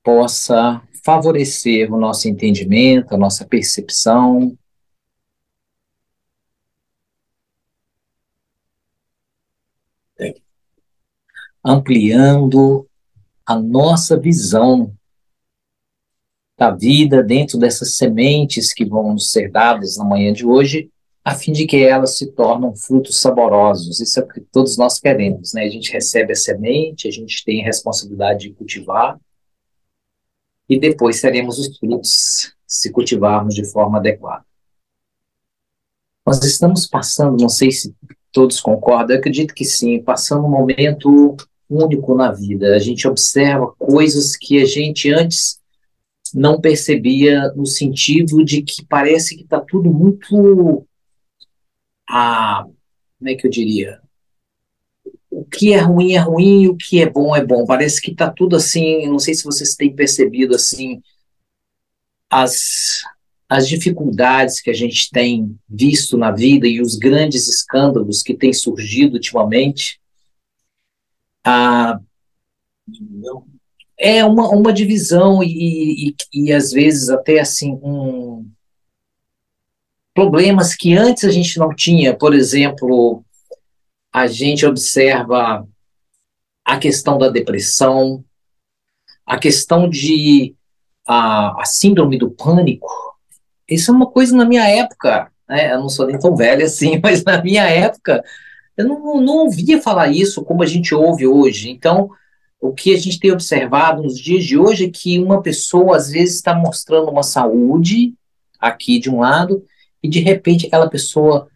possa favorecer o nosso entendimento, a nossa percepção, ampliando a nossa visão da vida dentro dessas sementes que vão nos ser dadas na manhã de hoje, a fim de que elas se tornem frutos saborosos. Isso é o que todos nós queremos, né? A gente recebe a semente, a gente tem a responsabilidade de cultivar, e depois teremos os frutos se cultivarmos de forma adequada. Nós estamos passando, não sei se todos concordam, eu acredito que sim, passando um momento único na vida. A gente observa coisas que a gente antes não percebia, no sentido de que parece que está tudo muito, como é que eu diria? O que é ruim, e o que é bom é bom. Parece que está tudo assim, não sei se vocês têm percebido assim, as, as dificuldades que a gente tem visto na vida e os grandes escândalos que têm surgido ultimamente. Ah, é uma divisão e às vezes até assim problemas que antes a gente não tinha. Por exemplo, a gente observa a questão da depressão, a questão de a síndrome do pânico. Isso é uma coisa na minha época, né? Eu não sou nem tão velha assim, mas na minha época eu não ouvia falar isso como a gente ouve hoje. Então, o que a gente tem observado nos dias de hoje é que uma pessoa às vezes está mostrando uma saúde aqui de um lado e de repente aquela pessoa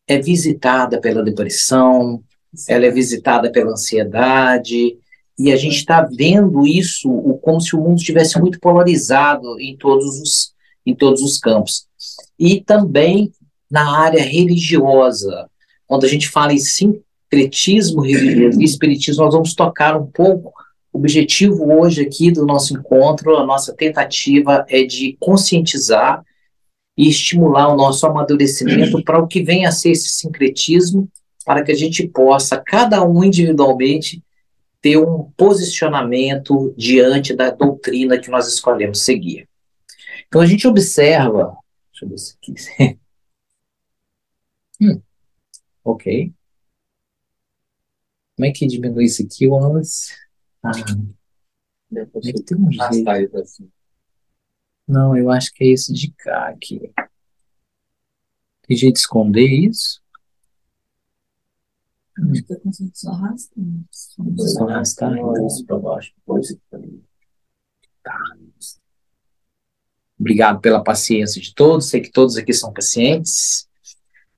é visitada pela depressão, ela é visitada pela ansiedade, e a gente está vendo isso como se o mundo estivesse muito polarizado em todos os campos. E também na área religiosa, quando a gente fala em sincretismo religioso e espiritismo, nós vamos tocar um pouco. O objetivo hoje aqui do nosso encontro, a nossa tentativa é de conscientizar e estimular o nosso amadurecimento para o que vem a ser esse sincretismo, para que a gente possa, cada um individualmente, ter um posicionamento diante da doutrina que nós escolhemos seguir. Então a gente observa, deixa eu ver isso aqui. Ok. Como é que diminui isso aqui, Wallace? Deve ter um jeito. Não, eu acho que é esse de cá aqui. Tem jeito de esconder isso? Acho que eu consigo só arrastando. Só arrastar isso para baixo. Tá. Obrigado pela paciência de todos. Sei que todos aqui são pacientes.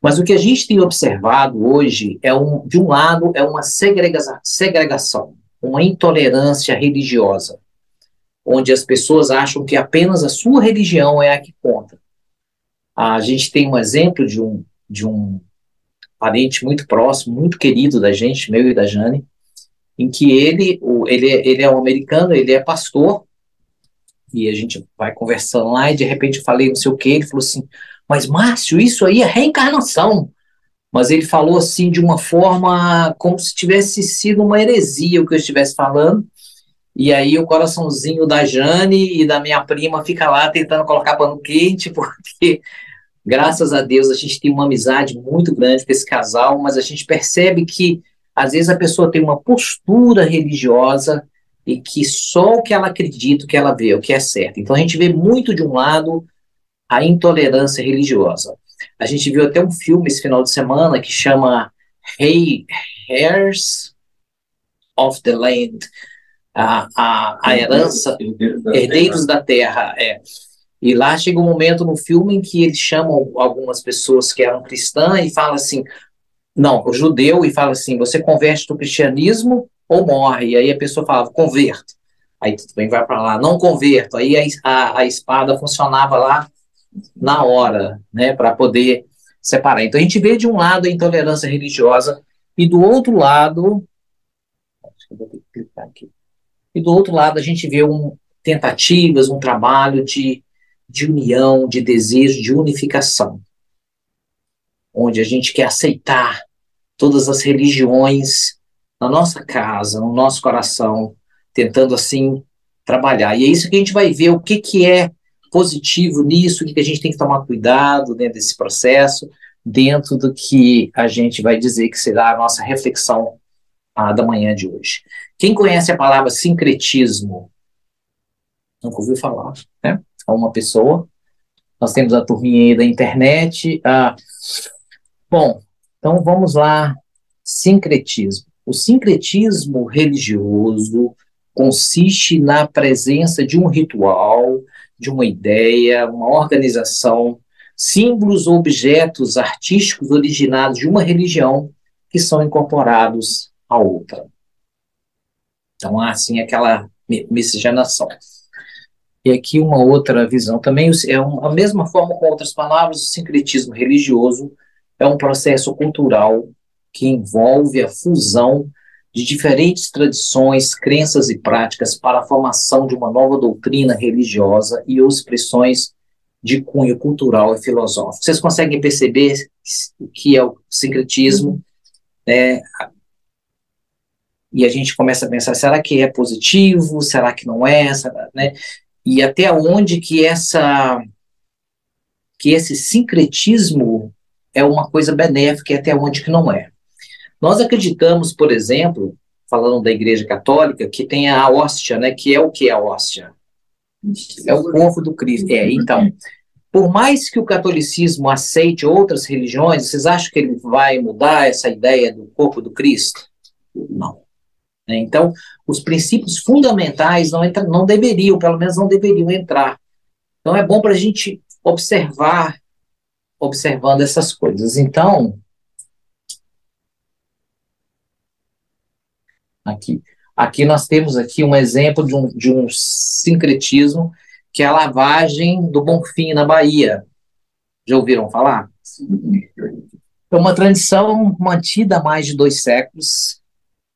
Mas o que a gente tem observado hoje de um lado, é uma segregação, uma intolerância religiosa, onde as pessoas acham que apenas a sua religião é a que conta. A gente tem um exemplo de um parente muito próximo, muito querido da gente, meu e da Jane, em que ele é um americano, ele é pastor, e a gente vai conversando lá, e de repente eu falei não sei o que, ele falou assim, mas Márcio, isso aí é reencarnação. Mas ele falou assim de uma forma como se tivesse sido uma heresia o que eu estivesse falando, e aí o coraçãozinho da Jane e da minha prima fica lá tentando colocar pano quente, porque graças a Deus a gente tem uma amizade muito grande com esse casal, mas a gente percebe que às vezes a pessoa tem uma postura religiosa e que só o que ela acredita, o que ela vê, o que é certo. Então a gente vê muito de um lado a intolerância religiosa. A gente viu até um filme esse final de semana que chama Hey, Heirs of the Land, a herança, Herdeiros da Terra. E lá chega um momento no filme em que eles chamam algumas pessoas que eram cristãs e falam assim, não, o judeu, e fala assim, você converte do cristianismo ou morre? E aí a pessoa falava, converto. Aí tudo bem, vai para lá, não converto. Aí a espada funcionava lá na hora, né, para poder separar. Então a gente vê de um lado a intolerância religiosa e do outro lado, acho que eu vou ter que clicar aqui, e do outro lado a gente vê tentativas, um trabalho de união, de desejo, de unificação, onde a gente quer aceitar todas as religiões na nossa casa, no nosso coração, tentando assim trabalhar. E é isso que a gente vai ver, o que, que é positivo nisso, o que, que a gente tem que tomar cuidado dentro desse processo, dentro do que a gente vai dizer que será a nossa reflexão da manhã de hoje. Quem conhece a palavra sincretismo? Nunca ouviu falar, né? É uma pessoa. Nós temos a turminha aí da internet. Bom, então vamos lá. Sincretismo. O sincretismo religioso consiste na presença de um ritual, de uma ideia, uma organização, símbolos ou objetos artísticos originados de uma religião que são incorporados a outra. Então, há assim aquela miscigenação. E aqui uma outra visão também, a mesma forma, com outras palavras, o sincretismo religioso é um processo cultural que envolve a fusão de diferentes tradições, crenças e práticas para a formação de uma nova doutrina religiosa e expressões de cunho cultural e filosófico. Vocês conseguem perceber o que é o sincretismo, né? E a gente começa a pensar, será que é positivo? Será que não é? Né? E até onde que esse sincretismo é uma coisa benéfica e até onde que não é. Nós acreditamos, por exemplo, falando da Igreja Católica, que tem a hóstia, né? Que é o que é a hóstia? É o corpo do Cristo. Então, por mais que o catolicismo aceite outras religiões, vocês acham que ele vai mudar essa ideia do corpo do Cristo? Não. Então, os princípios fundamentais não deveriam, pelo menos não deveriam entrar. Então, é bom para a gente observando essas coisas. Então, aqui nós temos aqui um exemplo de um sincretismo, que é a lavagem do Bonfim, na Bahia. Já ouviram falar? É uma tradição mantida há mais de 2 séculos,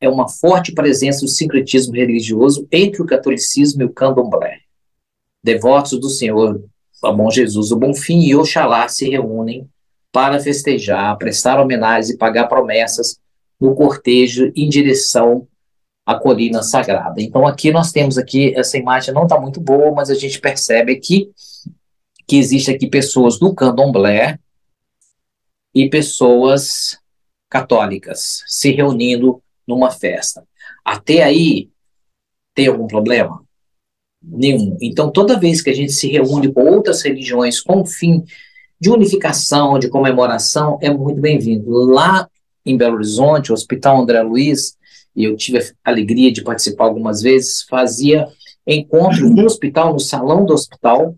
é uma forte presença do sincretismo religioso entre o catolicismo e o candomblé. Devotos do Senhor, o bom Jesus, o Bonfim e Oxalá se reúnem para festejar, prestar homenagens e pagar promessas no cortejo em direção à colina sagrada. Então aqui nós temos aqui, essa imagem não está muito boa, mas a gente percebe aqui que existe aqui pessoas do candomblé e pessoas católicas se reunindo numa festa. Até aí, tem algum problema? Nenhum. Então, toda vez que a gente se reúne com outras religiões com o fim de unificação, de comemoração, é muito bem-vindo. Lá em Belo Horizonte, o Hospital André Luiz, e eu tive a alegria de participar algumas vezes, fazia encontros no hospital, no salão do hospital,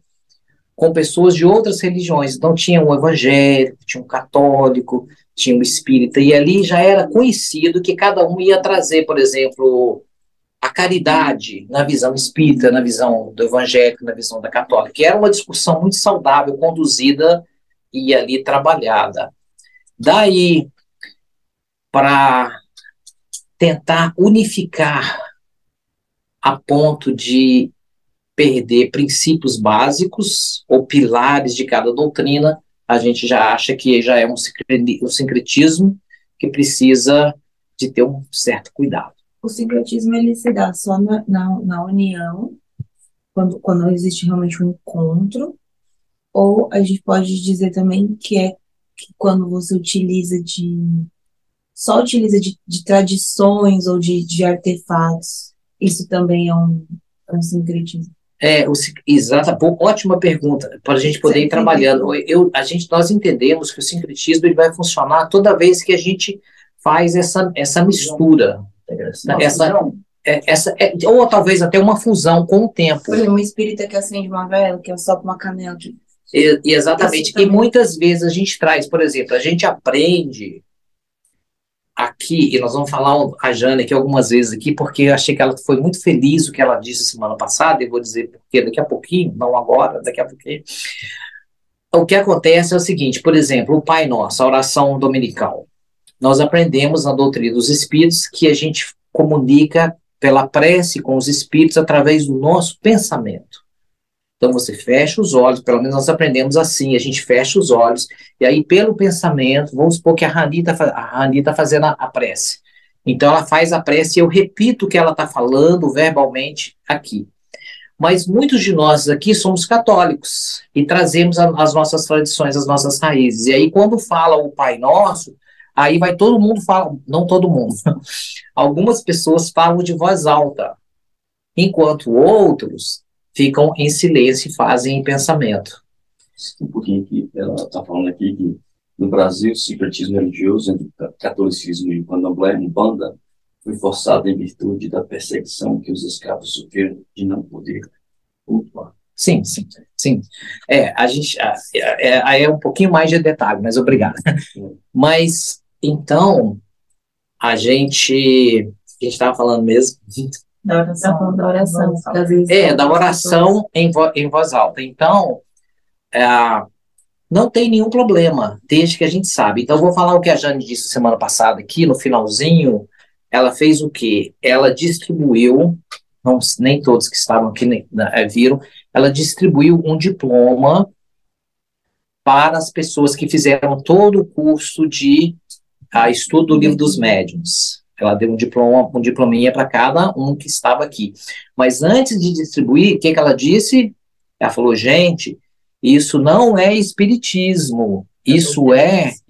com pessoas de outras religiões. Então, tinha um evangélico, tinha um católico, tinha um espírita, e ali já era conhecido que cada um ia trazer, por exemplo, a caridade na visão espírita, na visão do evangélico, na visão da católica, que era uma discussão muito saudável, conduzida e ali trabalhada. Daí, para tentar unificar a ponto de perder princípios básicos ou pilares de cada doutrina, a gente já acha que já é um sincretismo que precisa de ter um certo cuidado. O sincretismo ele se dá só na união, quando existe realmente um encontro, ou a gente pode dizer também que é que quando você só utiliza de tradições ou de artefatos, isso também é um sincretismo. Exata, ótima pergunta, para a gente poder ir trabalhando. Nós entendemos que o sincretismo ele vai funcionar toda vez que a gente faz essa mistura. Ou talvez até uma fusão com o tempo. Por exemplo, um espírita que acende uma vela, que sopra uma canela. Exatamente. E muitas vezes a gente traz, por exemplo, a gente aprende aqui, e nós vamos falar a Jane aqui algumas vezes aqui, porque eu achei que ela foi muito feliz o que ela disse semana passada, e vou dizer porque daqui a pouquinho, não agora, daqui a pouquinho. O que acontece é o seguinte, por exemplo, o Pai Nosso, a oração dominical. Nós aprendemos na doutrina dos espíritos que a gente comunica pela prece com os espíritos através do nosso pensamento. Então você fecha os olhos, pelo menos nós aprendemos assim, a gente fecha os olhos, e aí pelo pensamento, vamos supor que a Rani está fazendo a prece. Então ela faz a prece e eu repito o que ela está falando verbalmente aqui. Mas muitos de nós aqui somos católicos e trazemos as nossas tradições, as nossas raízes. E aí, quando fala o Pai Nosso, aí vai todo mundo falar, não todo mundo, algumas pessoas falam de voz alta, enquanto outros ficam em silêncio e fazem em pensamento. Um pouquinho que ela está falando aqui que no Brasil o sincretismo religioso entre o catolicismo e o candomblé, Umbanda, foi forçado em virtude da perseguição que os escravos sofreram de não poder cultuar. Sim, sim, sim. A gente é um pouquinho mais de detalhe, mas obrigado. Mas, então, a gente estava falando mesmo Da oração. Da oração. da oração em voz alta. Então, não tem nenhum problema, desde que a gente sabe. Então, eu vou falar o que a Jane disse semana passada aqui, no finalzinho. Ela fez o quê? Ela distribuiu, não, nem todos que estavam aqui viram, ela distribuiu um diploma para as pessoas que fizeram todo o curso de estudo do Livro dos Médiuns. Ela deu um diplominha para cada um que estava aqui. Mas antes de distribuir, o que ela disse? Ela falou, gente, isso não é espiritismo, isso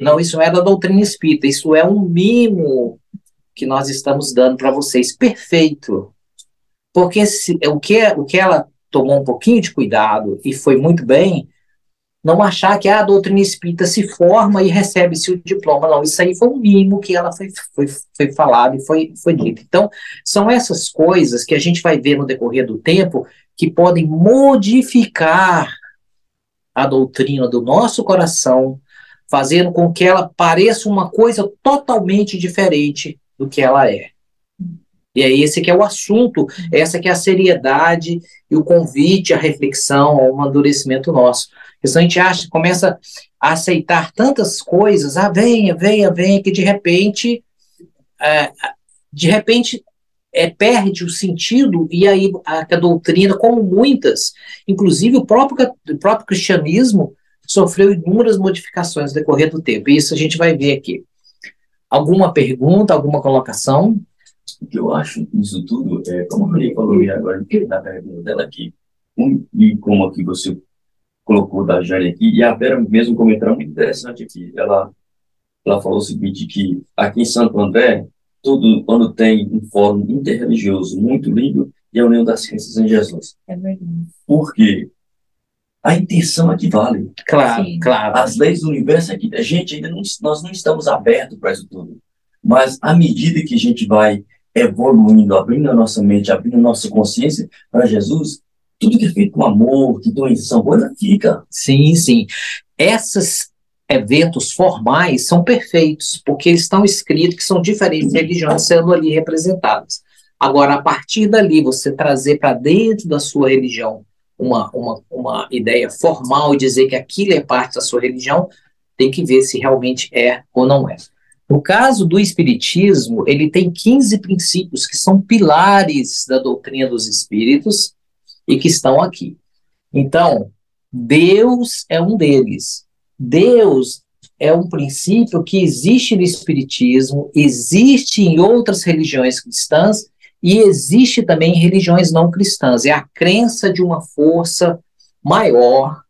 não é da doutrina espírita, isso é um mimo que nós estamos dando para vocês. Perfeito. Porque o que ela tomou um pouquinho de cuidado e foi muito bem, não achar que a doutrina espírita se forma e recebe-se o diploma. Não, isso aí foi um mimo que ela foi falado e foi dito. Então, são essas coisas que a gente vai ver no decorrer do tempo que podem modificar a doutrina do nosso coração, fazendo com que ela pareça uma coisa totalmente diferente do que ela é. E é esse que é o assunto, essa que é a seriedade e o convite à reflexão, ao amadurecimento nosso. Porque senão a gente começa a aceitar tantas coisas, venha, que de repente perde o sentido, e aí a doutrina, como muitas, inclusive o próprio cristianismo, sofreu inúmeras modificações no decorrer do tempo. E isso a gente vai ver aqui. Alguma pergunta, alguma colocação? O que eu acho nisso tudo é, como a Maria falou agora na pergunta dela aqui, e como aqui você colocou da Jane aqui, e a Vera mesmo comentou muito interessante aqui. Ela falou o seguinte, que aqui em Santo André, todo ano tem um fórum interreligioso muito lindo e a União das Ciências em Jesus. É verdade. Por quê? A intenção é que vale. Claro, Sim. claro. As leis do universo aqui, a gente ainda nós não estamos abertos para isso tudo. Mas à medida que a gente vai evoluindo, abrindo a nossa mente, abrindo a nossa consciência para Jesus, tudo que é feito com amor, que tem uma intenção boa, fica. Sim, sim. Esses eventos formais são perfeitos, porque eles estão escritos que são diferentes religiões sendo ali representadas. Agora, a partir dali, você trazer para dentro da sua religião uma ideia formal e dizer que aquilo é parte da sua religião, tem que ver se realmente é ou não é. No caso do Espiritismo, ele tem 15 princípios que são pilares da doutrina dos espíritos e que estão aqui. Então, Deus é um deles. Deus é um princípio que existe no Espiritismo, existe em outras religiões cristãs e existe também em religiões não cristãs. É a crença de uma força maior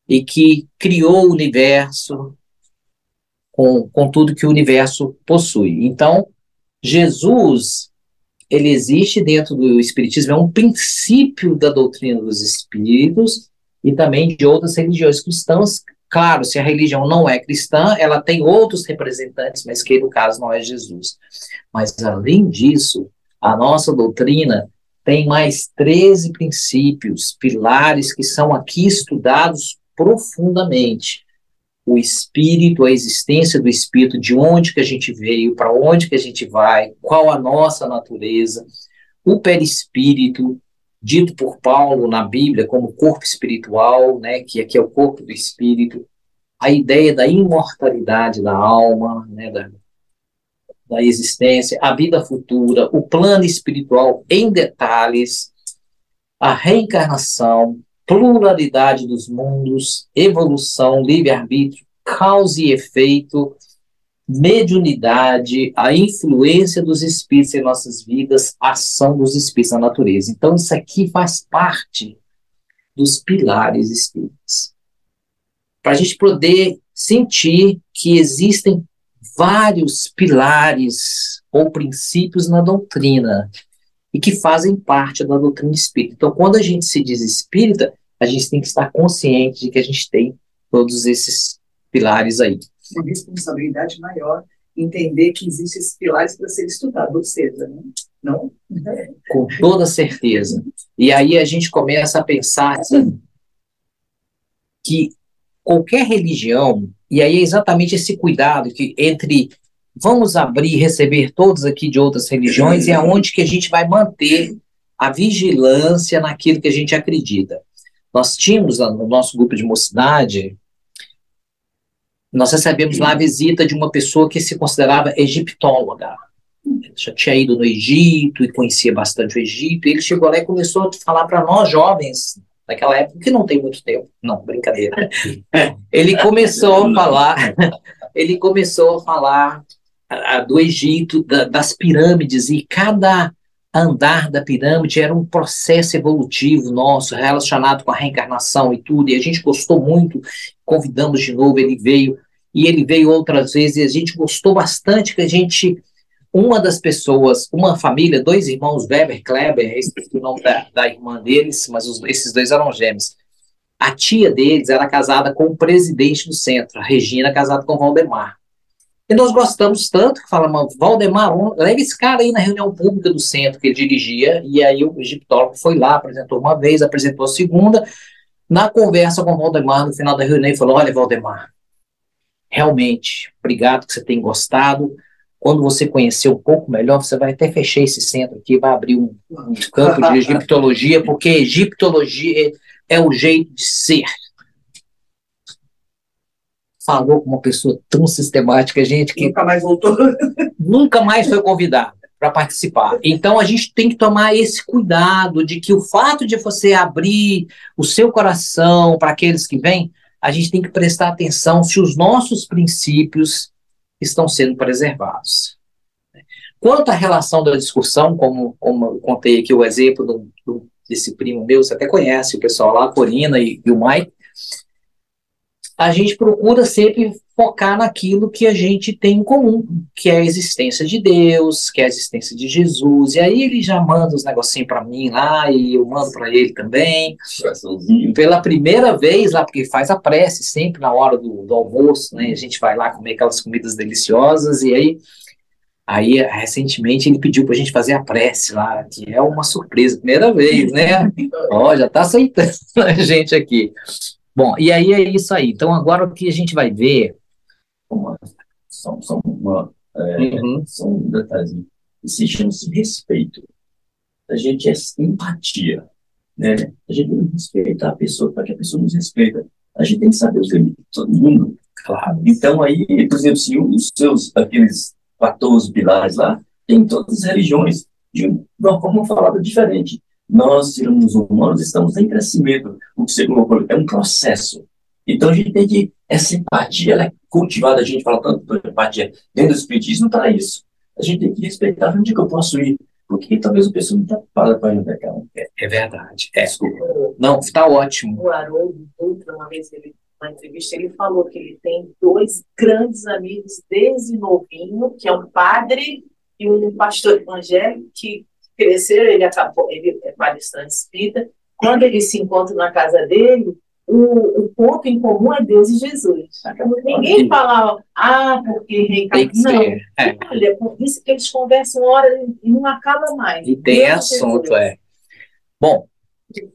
e que criou o universo com tudo que o universo possui. Então, Jesus, ele existe dentro do Espiritismo, é um princípio da doutrina dos espíritos e também de outras religiões cristãs. Claro, se a religião não é cristã, ela tem outros representantes, mas que no caso não é Jesus. Mas, além disso, a nossa doutrina tem mais 13 princípios, pilares, que são aqui estudados profundamente. O espírito, a existência do espírito, de onde que a gente veio, para onde que a gente vai, qual a nossa natureza, o perispírito, dito por Paulo na Bíblia como corpo espiritual, né, que aqui é o corpo do espírito, a ideia da imortalidade da alma, né, da existência, a vida futura, o plano espiritual em detalhes, a reencarnação, pluralidade dos mundos, evolução, livre-arbítrio, causa e efeito, mediunidade, a influência dos espíritos em nossas vidas, a ação dos espíritos na natureza. Então, isso aqui faz parte dos pilares espíritas. Para a gente poder sentir que existem vários pilares ou princípios na doutrina e que fazem parte da doutrina espírita. Então, quando a gente se diz espírita, a gente tem que estar consciente de que a gente tem todos esses pilares aí. Uma responsabilidade maior entender que existem esses pilares para ser estudado, ou seja, né? Não? Com toda certeza. E aí a gente começa a pensar assim, que qualquer religião, e aí é exatamente esse cuidado que entre vamos abrir e receber todos aqui de outras religiões, e aonde que a gente vai manter a vigilância naquilo que a gente acredita. Nós tínhamos no nosso grupo de mocidade, nós recebemos lá a visita de uma pessoa que se considerava egiptóloga. Ele já tinha ido no Egito e conhecia bastante o Egito, e ele chegou lá e começou a falar para nós jovens, naquela época, que não tem muito tempo, não, brincadeira. Ele começou a falar do Egito, das pirâmides, e cada andar da pirâmide era um processo evolutivo nosso, relacionado com a reencarnação e tudo, e a gente gostou muito, convidamos de novo, ele veio outras vezes, e a gente gostou bastante que uma das pessoas, uma família, dois irmãos, Weber, Kleber, esqueci o nome da irmã deles, mas esses dois eram gêmeos. A tia deles era casada com o presidente do centro, a Regina, casada com o Valdemar. E nós gostamos tanto que falamos, Valdemar, leva esse cara aí na reunião pública do centro que ele dirigia, e aí o egiptólogo foi lá, apresentou uma vez, apresentou a segunda. Na conversa com o Valdemar, no final da reunião, ele falou, olha, Valdemar, realmente, obrigado que você tem gostado. Quando você conhecer um pouco melhor, você vai até fechar esse centro aqui, vai abrir um campo de egiptologia, porque egiptologia é o jeito de ser. Falou com uma pessoa tão sistemática, gente, que nunca mais voltou. Nunca mais foi convidado para participar. Então, a gente tem que tomar esse cuidado de que o fato de você abrir o seu coração para aqueles que vêm, a gente tem que prestar atenção se os nossos princípios estão sendo preservados. Quanto à relação da discussão, como eu contei aqui o exemplo desse primo meu, você até conhece o pessoal lá, a Corina e o Mike, a gente procura sempre focar naquilo que a gente tem em comum, que é a existência de Deus, que é a existência de Jesus, e aí ele já manda os negocinhos para mim lá, e eu mando para ele também, pela primeira vez lá, porque faz a prece sempre na hora do almoço, né, a gente vai lá comer aquelas comidas deliciosas, e aí recentemente ele pediu para a gente fazer a prece lá, que é uma surpresa, primeira vez, né, ó, já está aceitando a gente aqui. Bom, e aí é isso aí. Então, agora o que a gente vai ver... Só um detalhezinho. Isso chama-se respeito. A gente é empatia. Né? A gente tem que respeitar a pessoa para que a pessoa nos respeita. A gente tem que saber os limites de todo mundo. Claro. Então, aí, por exemplo, se um dos seus, aqueles 14 pilares lá, tem todas as religiões de uma forma falada diferente. Nós, seres humanos, estamos em crescimento. O que você colocou é um processo. Então, a gente tem que... Essa empatia, ela é cultivada. A gente fala tanto de empatia dentro do espiritismo para isso. A gente tem que respeitar onde que eu posso ir. Porque talvez a pessoa não está preparada para onde é que ela quer. É verdade. Desculpa. Não, está ótimo. O Haroldo Dutra, uma vez, na entrevista, ele falou que ele tem 2 grandes amigos desde novinho, que é um padre e um pastor evangélico, que cresceram, ele é palestrante espírita. Quando eles se encontram na casa dele, o ponto em comum é Deus e Jesus. Ninguém fala, porque reencarnação. Não, olha, por isso que eles conversam uma hora e não acaba mais. E tem assunto, Bom,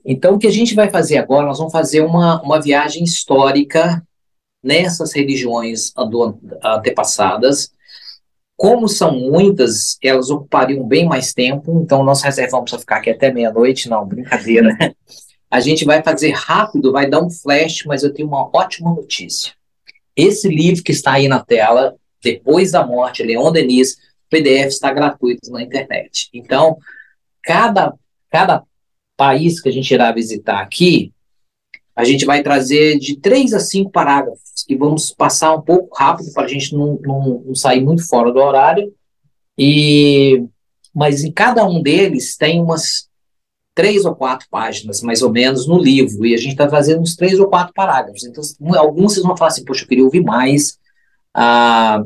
então o que a gente vai fazer agora, nós vamos fazer uma viagem histórica nessas religiões antepassadas. Como são muitas, elas ocupariam bem mais tempo, então nós reservamos para ficar aqui até meia-noite, não, brincadeira. A gente vai fazer rápido, vai dar um flash, mas eu tenho uma ótima notícia. Esse livro que está aí na tela, Depois da Morte, Leon Denis, PDF está gratuito na internet. Então, cada país que a gente irá visitar aqui, A gente vai trazer de 3 a 5 parágrafos, e vamos passar um pouco rápido para a gente não sair muito fora do horário. Mas em cada um deles tem umas 3 ou 4 páginas, mais ou menos, no livro, e a gente está trazendo uns 3 ou 4 parágrafos. Então, alguns vocês vão falar assim, poxa, eu queria ouvir mais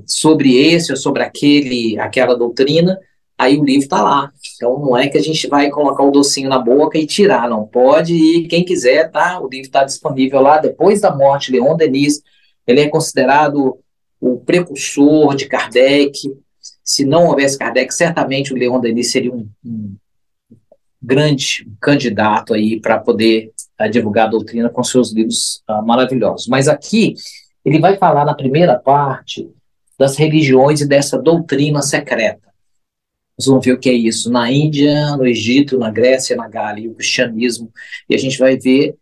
sobre esse ou sobre aquela doutrina, aí o livro está lá. Então, não é que a gente vai colocar o docinho na boca e tirar, não pode, e quem quiser, tá? O livro está disponível lá, depois da morte de Leon Denis. Ele é considerado o precursor de Kardec. Se não houvesse Kardec, certamente o Leon Denis seria um grande candidato aí para poder divulgar a doutrina com seus livros maravilhosos. Mas aqui, ele vai falar na primeira parte das religiões e dessa doutrina secreta. Nós vamos ver o que é isso na Índia, no Egito, na Grécia, na Gália, o cristianismo, e a gente vai ver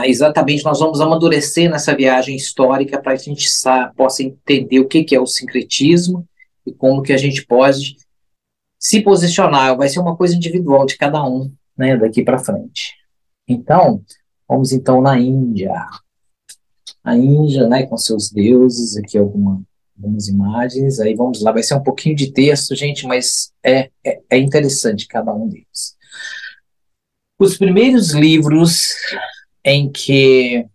exatamente, nós vamos amadurecer nessa viagem histórica para que a gente possa entender o que é o sincretismo e como que a gente pode se posicionar. Vai ser uma coisa individual de cada um, né, daqui para frente. Então, vamos então na Índia. A Índia, né, com seus deuses, aqui algumas imagens, aí vamos lá, vai ser um pouquinho de texto, gente, mas é interessante cada um deles. Os primeiros livros em que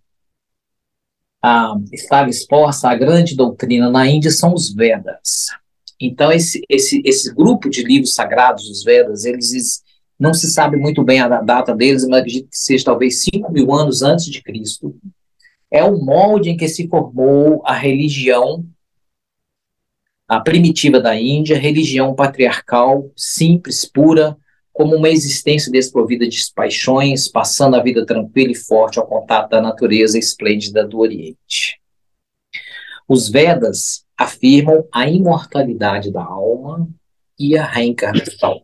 estava exposta a grande doutrina na Índia são os Vedas. Então, esse grupo de livros sagrados, os Vedas, eles não se sabe muito bem a data deles, mas acredito que seja talvez 5.000 anos antes de Cristo. É o molde em que se formou a religião primitiva da Índia, religião patriarcal, simples, pura, como uma existência desprovida de paixões, passando a vida tranquila e forte ao contato da natureza esplêndida do Oriente. Os Vedas afirmam a imortalidade da alma e a reencarnação.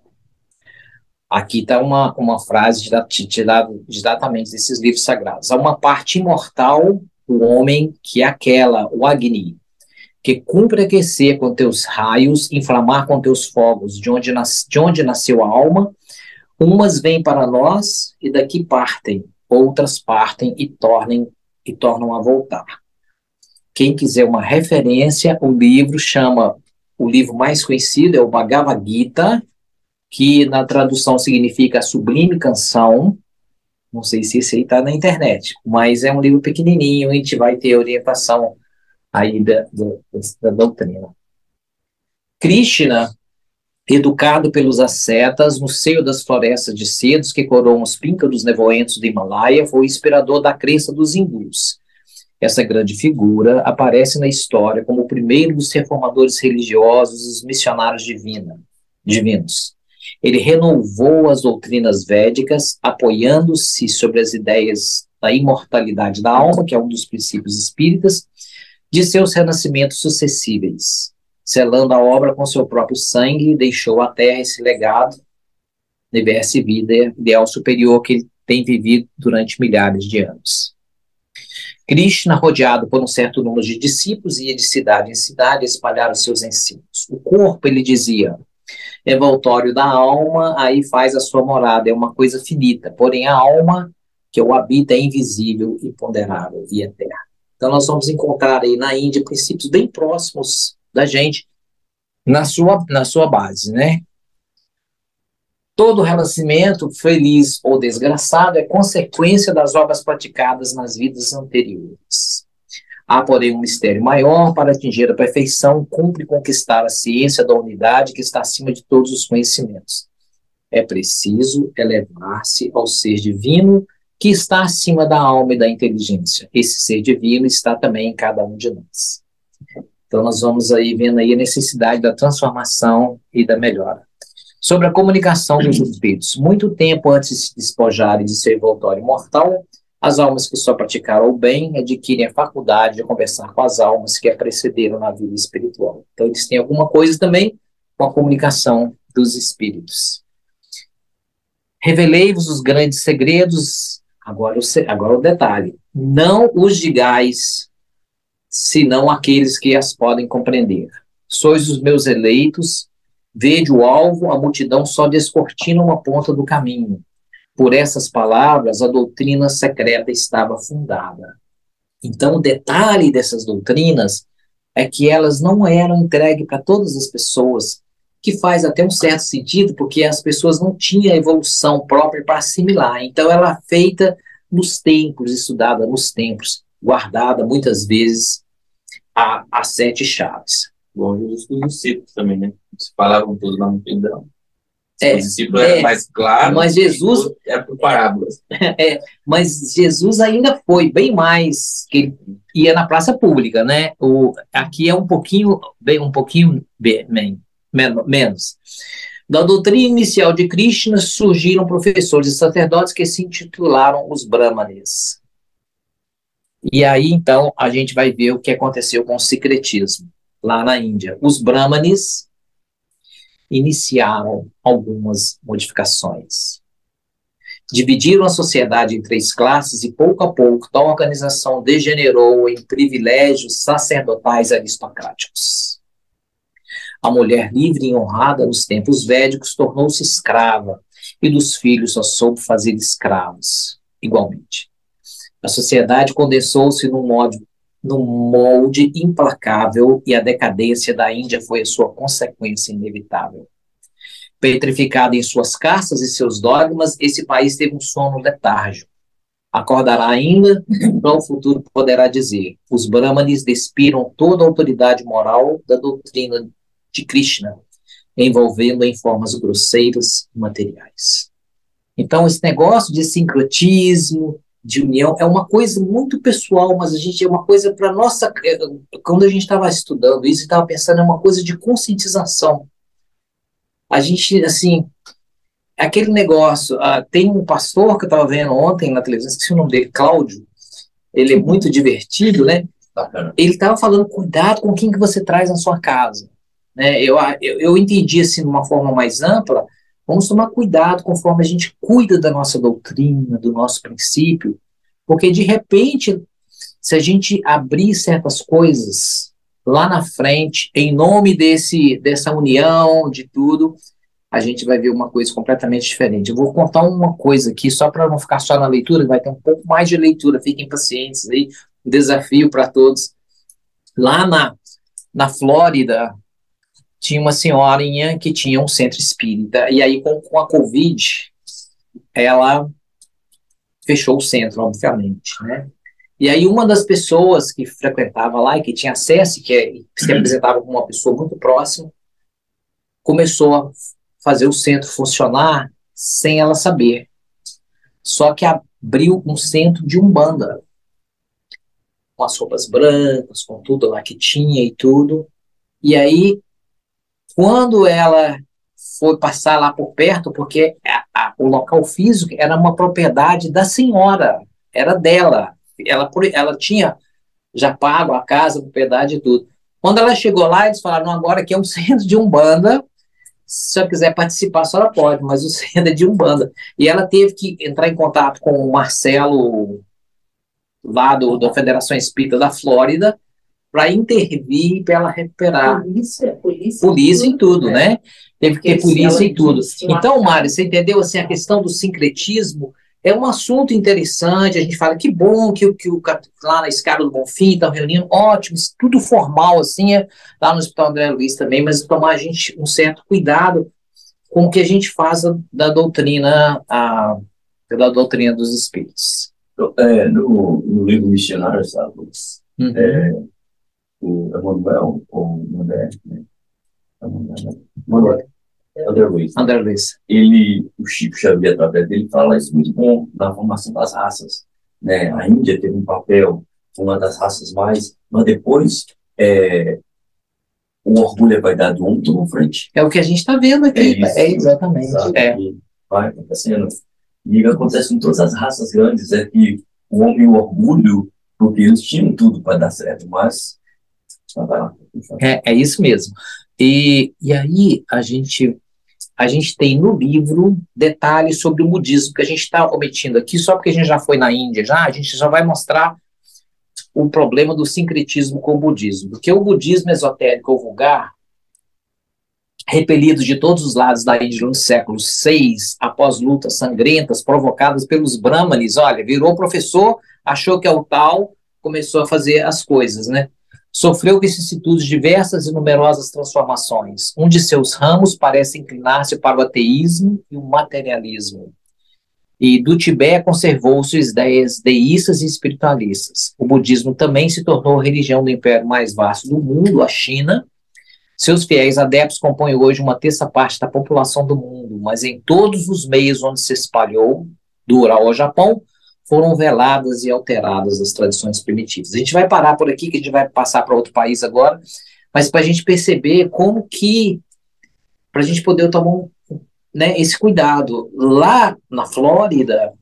Aqui está uma frase tirada exatamente desses livros sagrados. Há uma parte imortal do homem que é o Agni, que cumpre aquecer com teus raios, inflamar com teus fogos, de onde nasceu a alma. Umas vêm para nós e daqui partem, outras partem e tornam a voltar. Quem quiser uma referência, o livro mais conhecido é o Bhagavad Gita, que na tradução significa a sublime canção. Não sei se esse aí está na internet, mas é um livro pequenininho, a gente vai ter orientação aí da doutrina. Krishna, educado pelos ascetas no seio das florestas de cedros que coroam os píncaros nevoentos do Himalaia, foi o inspirador da crença dos hindus. Essa grande figura aparece na história como o primeiro dos reformadores religiosos, os missionários divinos. Ele renovou as doutrinas védicas, apoiando-se sobre as ideias da imortalidade da alma, que é um dos princípios espíritas, de seus renascimentos sucessíveis. Selando a obra com seu próprio sangue, deixou à Terra esse legado, universo e vida, ideal superior que ele tem vivido durante milhares de anos. Krishna, rodeado por um certo número de discípulos, ia de cidade em cidade espalhar os seus ensinos. O corpo, ele dizia, é envoltório da alma, aí faz a sua morada, é uma coisa finita, porém a alma que o habita é invisível, imponderável e eterna. Então nós vamos encontrar aí na Índia princípios bem próximos da gente na sua base, né? Todo renascimento, feliz ou desgraçado, é consequência das obras praticadas nas vidas anteriores. Há, porém, um mistério maior para atingir a perfeição, cumpre conquistar a ciência da unidade que está acima de todos os conhecimentos. É preciso elevar-se ao ser divino que está acima da alma e da inteligência. Esse ser divino está também em cada um de nós. Então, nós vamos aí vendo aí a necessidade da transformação e da melhora. Sobre a comunicação dos espíritos. Muito tempo antes de se despojarem de seu envoltório mortal, as almas que só praticaram o bem adquirem a faculdade de conversar com as almas que a precederam na vida espiritual. Então, eles têm alguma coisa também com a comunicação dos espíritos. Revelei-vos os grandes segredos, agora o detalhe, não os digais, senão aqueles que as podem compreender. Sois os meus eleitos, vede o alvo, a multidão só descortina uma ponta do caminho. por essas palavras, a doutrina secreta estava fundada. Então, o detalhe dessas doutrinas é que elas não eram entregues para todas as pessoas, que faz até um certo sentido, porque as pessoas não tinham evolução própria para assimilar. Então, ela é feita nos templos, estudada nos templos, guardada muitas vezes a 7 chaves. Bom, Jesus com os discípulos também, né? Eles falavam tudo lá no Pedrão. É, Os discípulos eram mais claros, mas Jesus é por parábolas. Mas Jesus ainda foi bem mais, que ele ia na praça pública, né? Aqui é um pouquinho menos. Da doutrina inicial de Krishna surgiram professores e sacerdotes que se intitularam os Brahmanes. E aí, então, a gente vai ver o que aconteceu com o secretismo lá na Índia. Os Brahmanes iniciaram algumas modificações. Dividiram a sociedade em 3 classes e, pouco a pouco, tal organização degenerou em privilégios sacerdotais aristocráticos. A mulher livre e honrada nos tempos védicos tornou-se escrava, e dos filhos só soube fazer escravos, igualmente. A sociedade condensou-se num molde implacável, e a decadência da Índia foi a sua consequência inevitável. Petrificado em suas castas e seus dogmas, esse país teve um sono letárgico. Acordará ainda, para o futuro poderá dizer: os Brahmanes despiram toda a autoridade moral da doutrina de Krishna, envolvendo em formas grosseiras e materiais. Então, esse negócio de sincretismo, de união, é uma coisa muito pessoal, mas é uma coisa para nossa... Quando a gente estava estudando isso, estava pensando, é uma coisa de conscientização. A gente, assim, aquele negócio, tem um pastor que eu estava vendo ontem na televisão, esqueci o nome dele, Cláudio, ele é muito divertido, né? Ele estava falando, cuidado com quem que você traz na sua casa. Né? Eu entendi, assim, de uma forma mais ampla, vamos tomar cuidado conforme a gente cuida da nossa doutrina, do nosso princípio, porque, de repente, se a gente abrir certas coisas lá na frente, em nome dessa união, de tudo, a gente vai ver uma coisa completamente diferente. Eu vou contar uma coisa aqui, só para não ficar só na leitura, vai ter um pouco mais de leitura, fiquem pacientes aí, um desafio para todos. Lá na Flórida, tinha uma senhorinha que tinha um centro espírita, e aí com a Covid, ela fechou o centro, obviamente, né? E aí uma das pessoas que frequentava lá e que tinha acesso, que se apresentava como uma pessoa muito próxima, começou a fazer o centro funcionar sem ela saber. Só que abriu um centro de Umbanda, com as roupas brancas, com tudo lá que tinha e tudo. E aí, quando ela foi passar lá por perto, porque o local físico era uma propriedade da senhora, era dela. Ela tinha já pago a casa, a propriedade e tudo. Quando ela chegou lá, eles falaram, não, agora aqui é um centro de Umbanda, se ela quiser participar, a senhora pode, mas o centro é de Umbanda. E ela teve que entrar em contato com o Marcelo, lá da Federação Espírita da Flórida, para intervir, para ela recuperar. Polícia e tudo, né? Teve que ter polícia e tudo. Então, Mário, você entendeu, assim, a questão do sincretismo é um assunto interessante, a gente fala que bom que lá na Escada do Bonfim estão reunindo, ótimo, tudo formal, assim, lá no Hospital André Luiz também, mas tomar a gente um certo cuidado com o que a gente faz da doutrina dos espíritos. No livro Missionário, sabe? O Emanuel, ou André, né? André Luiz. O Chico Xavier, através dele, fala isso muito bom da formação das raças. Né? A Índia teve um papel, uma das raças mais, mas depois o orgulho e a vaidade do homem tomam frente. É o que a gente está vendo aqui. Exatamente. Vai acontecendo. E acontece em todas as raças grandes, que o homem e o orgulho, porque eles tinham tudo para dar certo, mas... É isso mesmo. E aí a gente tem no livro detalhes sobre o budismo, que a gente está omitindo aqui, só porque a gente já foi na Índia, a gente já vai mostrar o problema do sincretismo com o budismo, porque o budismo esotérico ou vulgar, repelidos de todos os lados da Índia no século VI, após lutas sangrentas provocadas pelos brahmanes. Olha, virou professor, achou que é o tal, começou a fazer as coisas, né? Sofreu vicissitudes diversas e numerosas transformações. Um de seus ramos parece inclinar-se para o ateísmo e o materialismo. E do Tibete conservou suas ideias deístas e espiritualistas. O budismo também se tornou a religião do império mais vasto do mundo, a China. Seus fiéis adeptos compõem hoje uma terça parte da população do mundo, mas em todos os meios onde se espalhou, do Ural ao Japão, foram veladas e alteradas as tradições primitivas. A gente vai parar por aqui, que a gente vai passar para outro país agora, mas para a gente perceber como que, para a gente poder tomar né, esse cuidado. Lá na Flórida,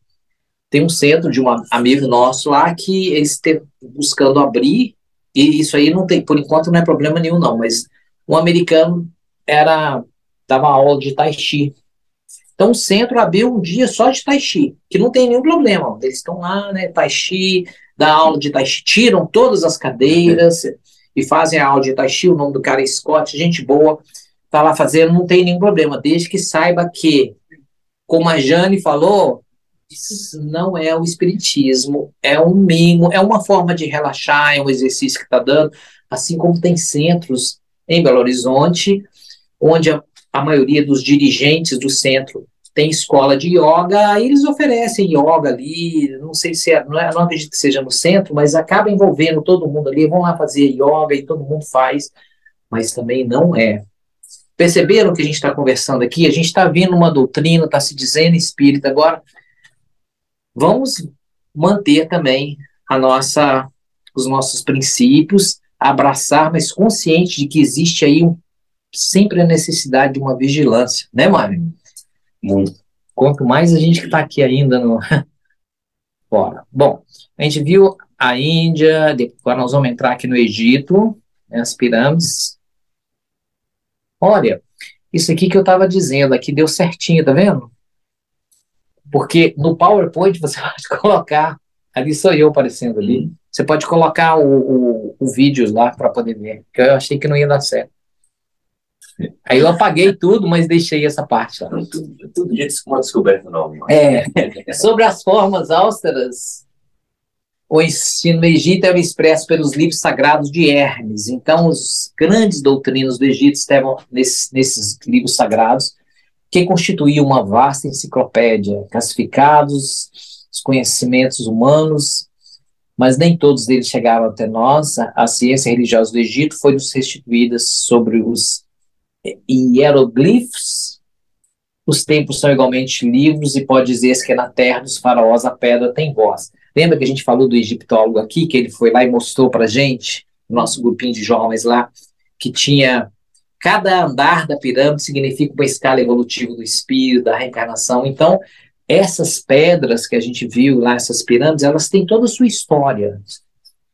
tem um centro de um amigo nosso lá que eles estão buscando abrir, e isso aí não tem, por enquanto não é problema nenhum não, mas um americano dava aula de Tai Chi. Então o centro abriu um dia só de Tai Chi, que não tem nenhum problema. Eles estão lá, né, Tai Chi, dá aula de Tai Chi, tiram todas as cadeiras e fazem a aula de Tai Chi. O nome do cara é Scott, gente boa, tá lá fazendo, não tem nenhum problema, desde que saiba que, como a Jane falou, isso não é o espiritismo, é um mimo, é uma forma de relaxar, é um exercício que está dando, assim como tem centros em Belo Horizonte, onde a maioria dos dirigentes do centro tem escola de yoga, aí eles oferecem yoga ali, não sei se não acredito que seja no centro, mas acaba envolvendo todo mundo ali, vão lá fazer yoga e todo mundo faz, mas também não é. Perceberam que a gente está conversando aqui? A gente está vendo uma doutrina, está se dizendo espírita, agora vamos manter também os nossos princípios, abraçar, mas consciente de que existe aí sempre a necessidade de uma vigilância, né, Mário? Muito. Quanto mais a gente que está aqui ainda no fora. Bom, a gente viu a Índia, agora nós vamos entrar aqui no Egito, né, as pirâmides. Olha, isso aqui que eu estava dizendo aqui deu certinho, tá vendo? Porque no PowerPoint você pode colocar, ali sou eu aparecendo ali, você pode colocar o vídeo lá para poder ver, porque eu achei que não ia dar certo. Aí eu apaguei tudo, mas deixei essa parte lá. Tudo dia uma descoberta nova. Sobre as formas austeras, o ensino no Egito era expresso pelos livros sagrados de Hermes. Então, os grandes doutrinas do Egito estavam nesses livros sagrados, que constituíam uma vasta enciclopédia, classificados os conhecimentos humanos, mas nem todos eles chegavam até nós. A ciência religiosa do Egito foi nos restituída sobre os hieroglifos. Os templos são igualmente livros e pode dizer-se que na terra dos faraós a pedra tem voz. Lembra que a gente falou do egiptólogo aqui, que ele foi lá e mostrou para a gente, nosso grupinho de jovens lá, que tinha cada andar da pirâmide significa uma escala evolutiva do espírito, da reencarnação. Então, essas pedras que a gente viu lá, essas pirâmides, elas têm toda a sua história,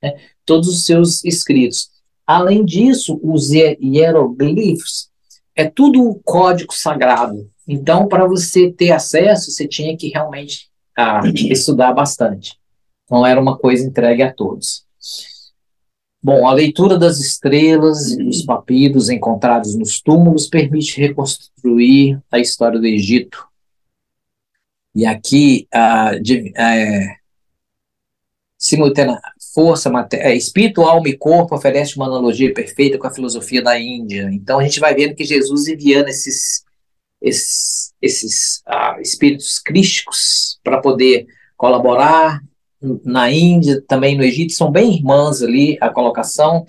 né? Todos os seus escritos. Além disso, os hieroglifos é tudo código sagrado. Então, para você ter acesso, você tinha que realmente estudar bastante. Não era uma coisa entregue a todos. Bom, a leitura das estrelas e dos papiros encontrados nos túmulos permite reconstruir a história do Egito. E aqui, simultânea força, espírito, alma e corpo oferece uma analogia perfeita com a filosofia da Índia. Então, a gente vai vendo que Jesus enviando esses espíritos crísticos para poder colaborar na Índia, também no Egito, são bem irmãs ali, a colocação.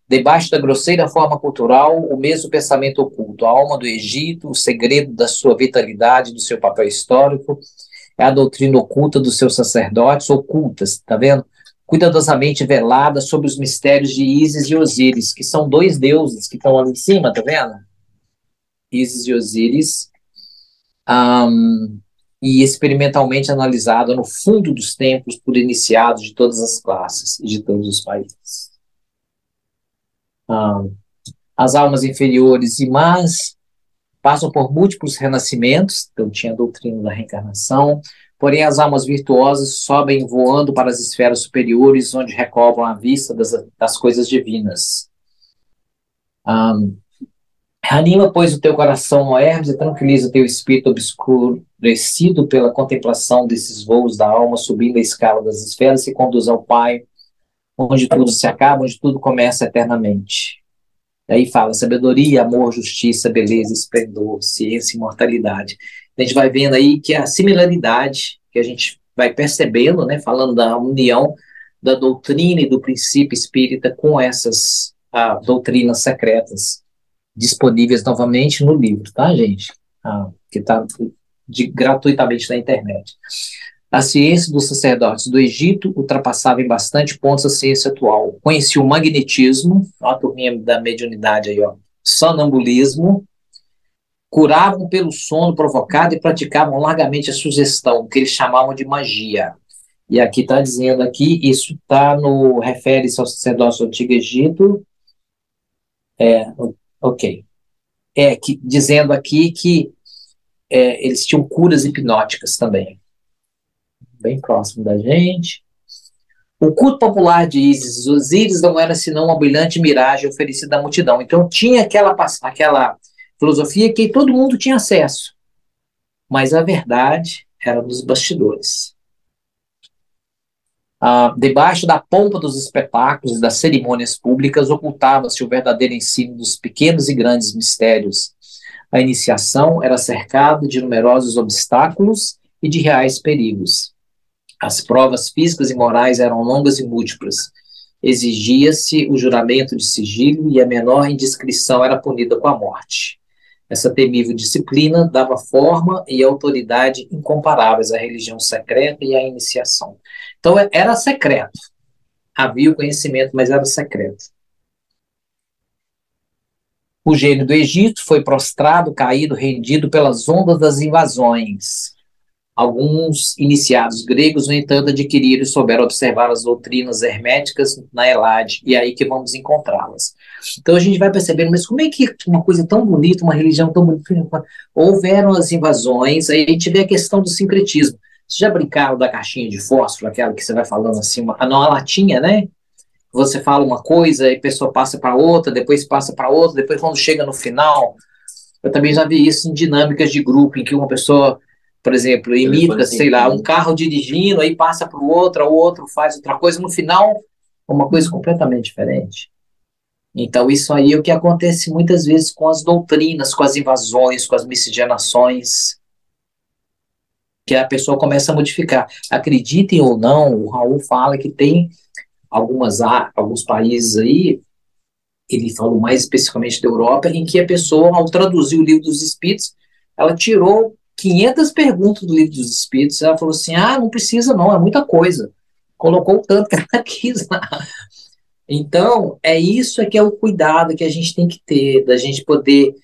Debaixo da grosseira forma cultural, o mesmo pensamento oculto, a alma do Egito, o segredo da sua vitalidade, do seu papel histórico, é a doutrina oculta dos seus sacerdotes, ocultas, tá vendo? Cuidadosamente velada sobre os mistérios de Ísis e Osíris, que são dois deuses que estão ali em cima, tá vendo? Ísis e Osíris, e experimentalmente analisada no fundo dos templos por iniciados de todas as classes e de todos os países. As almas inferiores e más passam por múltiplos renascimentos, então tinha a doutrina da reencarnação, porém as almas virtuosas sobem voando para as esferas superiores, onde recobram a vista das coisas divinas. Anima, pois, o teu coração, ó Hermes, e tranquiliza o teu espírito obscurecido pela contemplação desses voos da alma, subindo a escala das esferas, se conduz ao Pai, onde tudo se acaba, onde tudo começa eternamente. Aí fala sabedoria, amor, justiça, beleza, esplendor, ciência, imortalidade. A gente vai vendo aí que a similaridade que a gente vai percebendo, né, falando da união da doutrina e do princípio espírita com essas doutrinas secretas disponíveis novamente no livro, tá, gente? Que está gratuitamente na internet. A ciência dos sacerdotes do Egito ultrapassava em bastante pontos a ciência atual. Conhecia o magnetismo, ó, a turminha da mediunidade aí, ó, sonambulismo, curavam pelo sono provocado e praticavam largamente a sugestão, que eles chamavam de magia. E aqui está dizendo aqui, isso está no, refere-se ao sacerdócio do Antigo Egito, ok, dizendo aqui que eles tinham curas hipnóticas também, bem próximo da gente. O culto popular de Ísis, Osíris não era senão uma brilhante miragem oferecida à multidão. Então tinha aquela filosofia que todo mundo tinha acesso, mas a verdade era dos bastidores. Debaixo da pompa dos espetáculos e das cerimônias públicas ocultava-se o verdadeiro ensino dos pequenos e grandes mistérios. A iniciação era cercada de numerosos obstáculos e de reais perigos. As provas físicas e morais eram longas e múltiplas. Exigia-se o juramento de sigilo e a menor indiscrição era punida com a morte. Essa temível disciplina dava forma e autoridade incomparáveis à religião secreta e à iniciação. Então, era secreto. Havia o conhecimento, mas era secreto. O gênio do Egito foi prostrado, caído, rendido pelas ondas das invasões. Alguns iniciados gregos, no entanto, adquiriram e souberam observar as doutrinas herméticas na Elade, e é aí que vamos encontrá-las. Então a gente vai percebendo, mas como é que uma coisa tão bonita, uma religião tão bonita, houveram as invasões, aí a gente vê a questão do sincretismo. Vocês já brincaram da caixinha de fósforo, aquela que você vai falando assim, a latinha, né? Você fala uma coisa e a pessoa passa para outra, depois passa para outra, depois quando chega no final, eu também já vi isso em dinâmicas de grupo, em que uma pessoa, por exemplo, imita, sei lá, um carro dirigindo, aí passa para o outro faz outra coisa, no final, uma coisa completamente diferente. Então, isso aí é o que acontece muitas vezes com as doutrinas, com as invasões, com as miscigenações, que a pessoa começa a modificar. Acreditem ou não, o Raul fala que tem alguns países aí, ele falou mais especificamente da Europa, em que a pessoa, ao traduzir o Livro dos Espíritos, ela tirou 500 perguntas do Livro dos Espíritos, ela falou assim, não precisa não, é muita coisa. Colocou o tanto que ela quis lá. Então, isso que é o cuidado que a gente tem que ter, da gente poder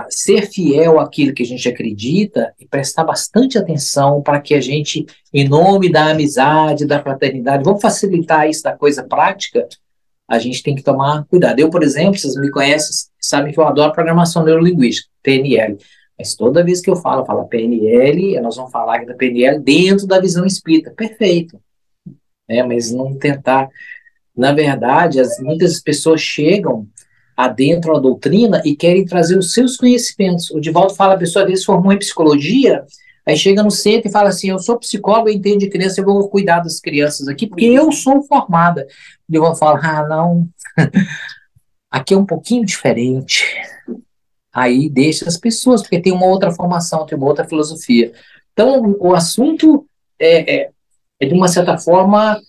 ser fiel àquilo que a gente acredita e prestar bastante atenção para que a gente, em nome da amizade, da fraternidade, vamos facilitar isso da coisa prática, a gente tem que tomar cuidado. Eu, por exemplo, vocês me conhecem, sabem que eu adoro programação neurolinguística, PNL. Mas toda vez que eu falo PNL, nós vamos falar da PNL dentro da visão espírita. Perfeito. Mas não tentar... Na verdade, muitas pessoas chegam adentro da doutrina e querem trazer os seus conhecimentos. O Divaldo fala, a pessoa às vezes formou em psicologia, aí chega no centro e fala assim, eu sou psicólogo, eu entendo de criança, eu vou cuidar das crianças aqui, porque eu sou formada. O Divaldo fala, não, aqui é um pouquinho diferente. Aí deixa as pessoas, porque tem uma outra formação, tem uma outra filosofia. Então, o assunto de uma certa forma,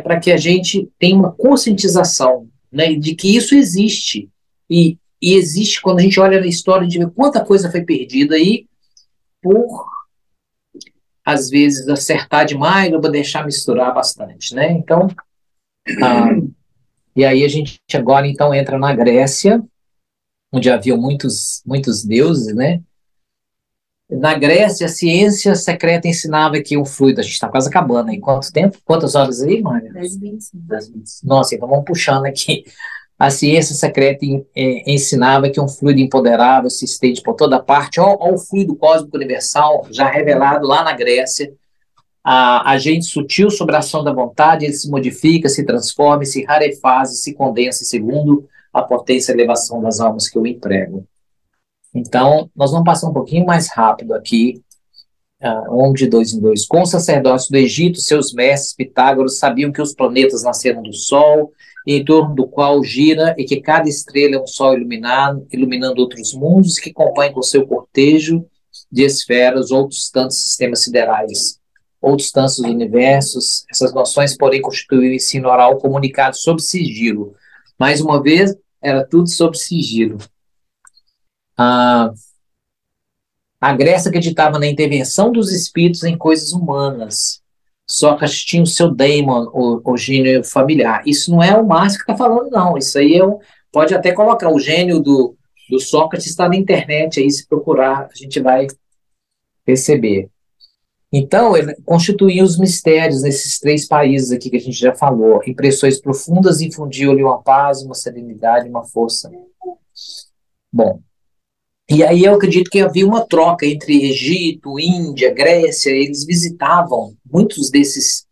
para que a gente tenha uma conscientização, né, de que isso existe. E existe, quando a gente olha na história, a gente vê quanta coisa foi perdida aí por, às vezes, acertar demais ou deixar misturar bastante, né? Então, e aí a gente agora, então, entra na Grécia, onde havia muitos deuses, né? Na Grécia, a ciência secreta ensinava que o fluido... A gente está quase acabando aí. Quanto tempo? Quantas horas aí, Márcia? 10h25. Nossa, então vamos puxando aqui. A ciência secreta ensinava que um fluido empoderável se estende por toda parte, ou o fluido cósmico universal, já revelado lá na Grécia. A agente sutil sobre a ação da vontade, ele se modifica, se transforma, se rarefaz, se condensa segundo a potência e elevação das almas que eu emprego. Então, nós vamos passar um pouquinho mais rápido aqui, um homem de dois em dois. Com o sacerdócio do Egito, seus mestres Pitágoras sabiam que os planetas nasceram do Sol, em torno do qual gira, e que cada estrela é um sol iluminando outros mundos, que compõem com seu cortejo de esferas outros tantos sistemas siderais, outros tantos universos. Essas noções, porém, constituíam o ensino oral comunicado sob sigilo. Mais uma vez, era tudo sob sigilo. A Grécia acreditava na intervenção dos espíritos em coisas humanas. Sócrates tinha o seu daemon, o gênio familiar. Isso não é o Márcio que está falando, não. Isso aí pode até colocar. O gênio do Sócrates está na internet, aí se procurar, a gente vai perceber. Então, ele constituía os mistérios nesses 3 países aqui que a gente já falou. Impressões profundas infundiam-lhe uma paz, uma serenidade, uma força. Bom, e aí eu acredito que havia uma troca entre Egito, Índia, Grécia. Eles visitavam, muitos desses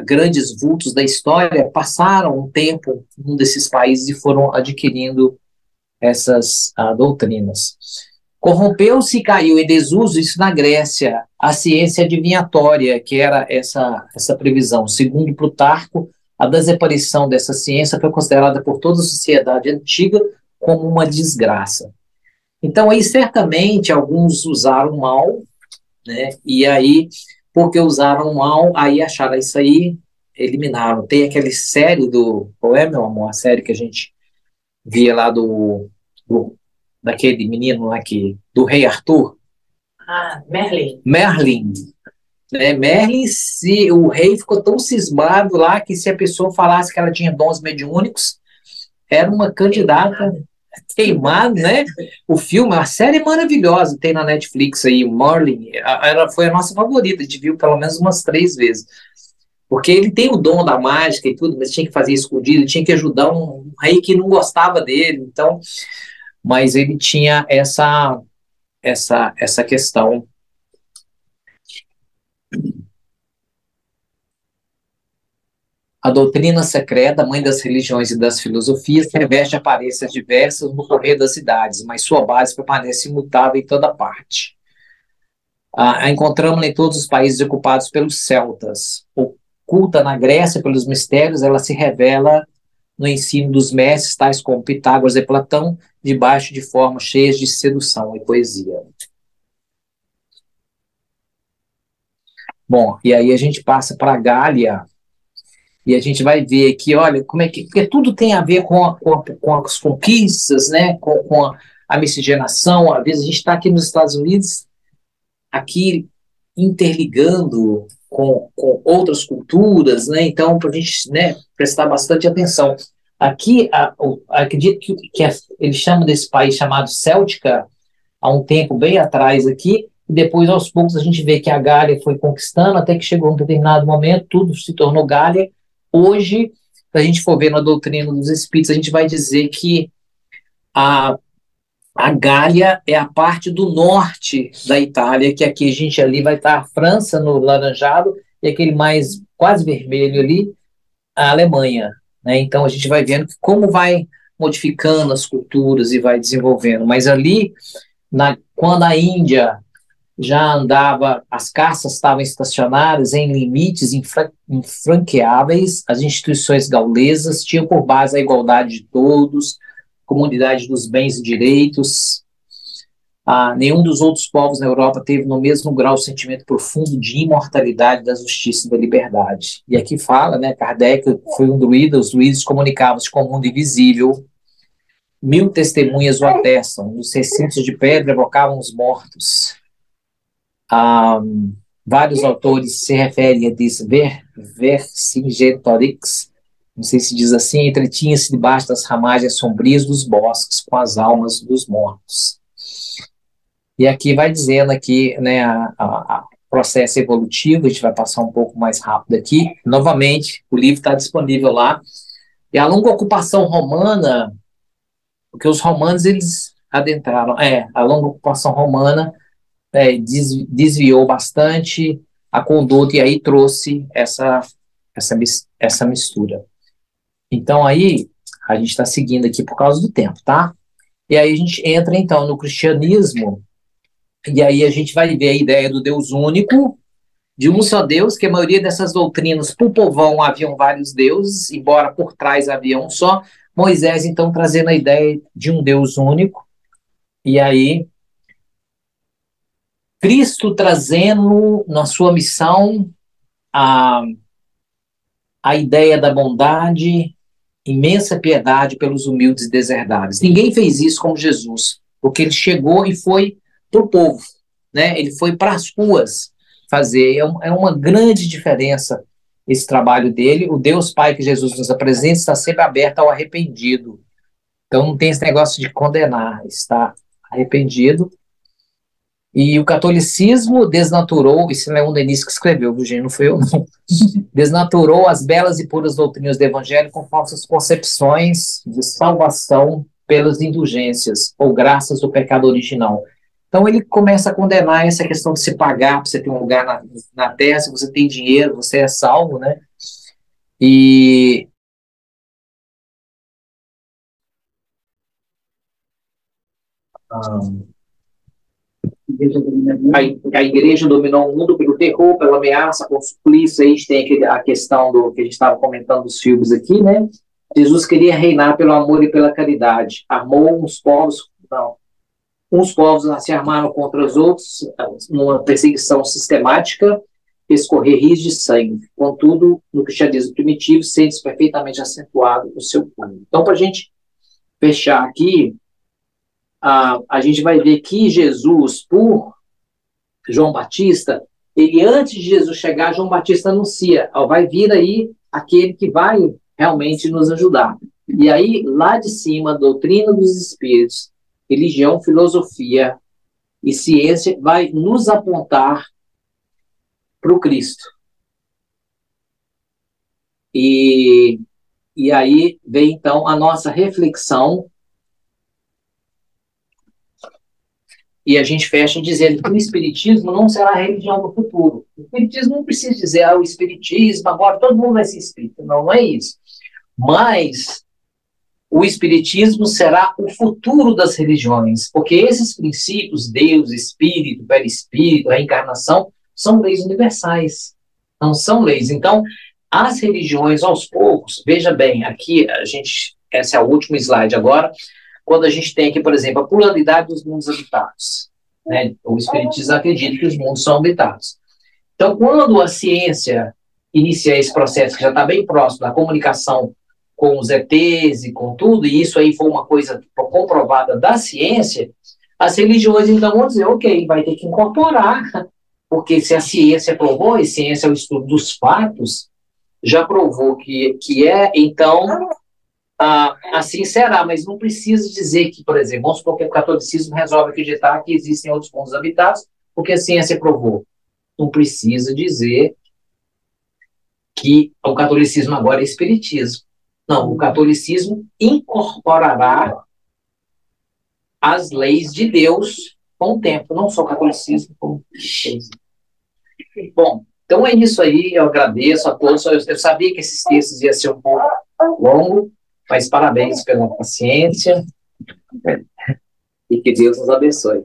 grandes vultos da história passaram um tempo num desses países e foram adquirindo essas doutrinas. Corrompeu-se e caiu em desuso, isso na Grécia, a ciência adivinhatória, que era essa previsão. Segundo Plutarco, a desaparição dessa ciência foi considerada por toda a sociedade antiga como uma desgraça. Então, aí, certamente, alguns usaram mal, né? E aí, porque usaram mal, aí acharam isso aí, eliminaram. Tem aquela série qual é, meu amor? A série que a gente via lá daquele menino lá do Rei Arthur. Merlin. Merlin. Né? Merlin, o rei ficou tão cismado lá que se a pessoa falasse que ela tinha dons mediúnicos, era uma candidata queimada, né? O filme, a série é maravilhosa, tem na Netflix aí, Merlin, foi a nossa favorita, a gente viu pelo menos umas 3 vezes. Porque ele tem o dom da mágica e tudo, mas tinha que fazer escondido, tinha que ajudar um rei que não gostava dele, então, mas ele tinha essa questão. A doutrina secreta, mãe das religiões e das filosofias, reveste aparências diversas no correr das idades, mas sua base permanece imutável em toda parte. A encontramos-la em todos os países ocupados pelos celtas. Oculta na Grécia pelos mistérios, ela se revela no ensino dos mestres, tais como Pitágoras e Platão, debaixo de formas cheias de sedução e poesia. Bom, e aí a gente passa para a Gália, e a gente vai ver aqui, olha, como é que... Porque tudo tem a ver com as conquistas, né? Com a miscigenação. Às vezes a gente está aqui nos Estados Unidos, aqui interligando com outras culturas, né? Então, para a gente, né, prestar bastante atenção. Aqui, acredito que eles chamam desse país chamado Céltica, há um tempo bem atrás aqui, e depois, aos poucos, a gente vê que a Gália foi conquistando, até que chegou um determinado momento, tudo se tornou Gália. Hoje, se a gente for ver na doutrina dos Espíritos, a gente vai dizer que a Gália é a parte do norte da Itália, que aqui a gente ali vai estar a França no laranjado, e aquele mais quase vermelho ali, a Alemanha. Né? Então, a gente vai vendo como vai modificando as culturas e vai desenvolvendo. Mas ali, quando a Índia já andava, as caças estavam estacionadas em limites infranqueáveis, as instituições gaulesas tinham por base a igualdade de todos, comunidade dos bens e direitos. Nenhum dos outros povos na Europa teve no mesmo grau o sentimento profundo de imortalidade, da justiça e da liberdade. E aqui fala, né, Kardec foi um druida, os druidas comunicavam-se com o mundo invisível, 1000 testemunhas o atestam, os recintos de pedra evocavam os mortos. Vários autores se referem a isso, Vercingetorix, não sei se diz assim, entretinha-se debaixo das ramagens sombrias dos bosques com as almas dos mortos. E aqui vai dizendo aqui, né, a processo evolutivo, a gente vai passar um pouco mais rápido aqui. Novamente, o livro está disponível lá. E a longa ocupação romana, porque os romanos, eles adentraram, a longa ocupação romana desviou bastante a conduta e aí trouxe essa mistura. Então aí A gente está seguindo aqui por causa do tempo, tá? E aí a gente entra, então, no cristianismo, e aí a gente vai ver a ideia do Deus único, de um só Deus, que a maioria dessas doutrinas, para o povão, haviam vários deuses, embora por trás havia um só. Moisés, então, trazendo a ideia de um Deus único, e aí Cristo trazendo na sua missão a ideia da bondade, imensa piedade pelos humildes e deserdados. Ninguém fez isso como Jesus, porque ele chegou e foi para o povo, né? Ele foi para as ruas fazer. É uma grande diferença esse trabalho dele. O Deus Pai que Jesus nos apresenta está sempre aberto ao arrependido. Então não tem esse negócio de condenar, está arrependido. E o catolicismo desnaturou, isso é Leon Denis que escreveu, Virgínia, não foi eu não, desnaturou as belas e puras doutrinas do evangelho com falsas concepções de salvação pelas indulgências ou graças do pecado original. Então ele começa a condenar essa questão de se pagar para você ter um lugar na terra, se você tem dinheiro, você é salvo, né? E a igreja dominou o mundo pelo terror, pela ameaça, por suplício. Aí a gente tem a questão do que a gente estava comentando dos filmes aqui, né? Jesus queria reinar pelo amor e pela caridade. Armou uns povos se armaram contra os outros numa perseguição sistemática, escorrer rios de sangue. Contudo, no cristianismo primitivo, sente-se perfeitamente acentuado o seu cunho. Então, para a gente fechar aqui, a gente vai ver que Jesus, por João Batista, ele antes de Jesus chegar, João Batista anuncia, vai vir aí aquele que vai realmente nos ajudar. E aí, lá de cima, a doutrina dos espíritos, religião, filosofia e ciência vai nos apontar para o Cristo. E aí vem, então, a nossa reflexão. E a gente fecha dizendo que o Espiritismo não será a religião do futuro. O Espiritismo não precisa dizer, o Espiritismo, agora todo mundo vai ser espírita. Não, não é isso. Mas o Espiritismo será o futuro das religiões, porque esses princípios, Deus, Espírito, Perispírito, reencarnação, são leis universais. Não são leis. Então, as religiões, aos poucos, veja bem, aqui esse é o último slide agora, quando a gente tem aqui, por exemplo, a pluralidade dos mundos habitados. Né? O Espiritismo acredita que os mundos são habitados. Então, quando a ciência inicia esse processo, que já está bem próximo da comunicação com os ETs e com tudo, e isso aí foi uma coisa comprovada da ciência, as religiões então vão dizer, ok, vai ter que incorporar, porque se a ciência provou, e ciência é o estudo dos fatos, já provou que é, então assim será, mas não precisa dizer que, por exemplo, vamos supor que o catolicismo resolve acreditar que existem outros mundos habitados, porque a ciência provou. Não precisa dizer que o catolicismo agora é espiritismo. Não, o catolicismo incorporará as leis de Deus com o tempo, não só o catolicismo, como o cristianismo. Bom, então é isso aí, eu agradeço a todos, eu sabia que esses textos iam ser um pouco longo, mas parabéns pela paciência e que Deus nos abençoe.